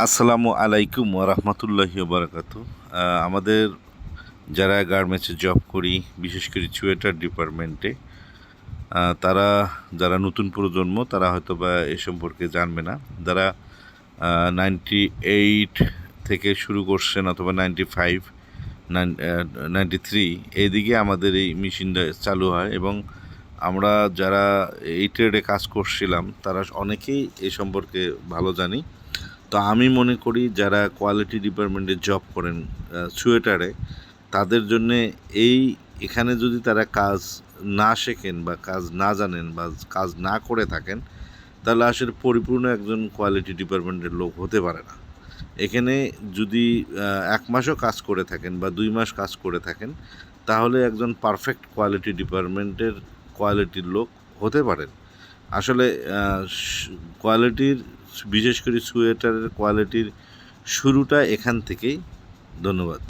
আসসালামু আলাইকুম ওরহমতুল্লাহি ওবরাকাতু। আমাদের যারা গার্মেন্টসে জব করি, বিশেষ করে সোয়েটার ডিপার্টমেন্টে, তারা যারা নতুন প্রজন্ম তারা হয়তো বা এ সম্পর্কে জানবে না। যারা 98 থেকে শুরু করছেন অথবা 95, 93 এইদিকে আমাদের এই মেশিনটা চালু হয় এবং আমরা যারা এই ট্রেডে কাজ করছিলাম তারা অনেকেই এ সম্পর্কে ভালো জানি। তো আমি মনে করি যারা কোয়ালিটি ডিপার্টমেন্টে জব করেন সোয়েটারে, তাদের জন্যে এখানে যদি তারা কাজ না শেখেন বা কাজ না জানেন বা কাজ না করে থাকেন, তাহলে আসলে পরিপূর্ণ একজন কোয়ালিটি ডিপার্টমেন্টের লোক হতে পারে না। এখানে যদি 1 মাসও কাজ করে থাকেন বা 2 মাস কাজ করে থাকেন, তাহলে একজন পারফেক্ট কোয়ালিটি ডিপার্টমেন্টের কোয়ালিটির লোক হতে পারেন। আসলে কোয়ালিটির, বিশেষ করে সোয়েটারের কোয়ালিটির শুরুটা এখান থেকেই। ধন্যবাদ।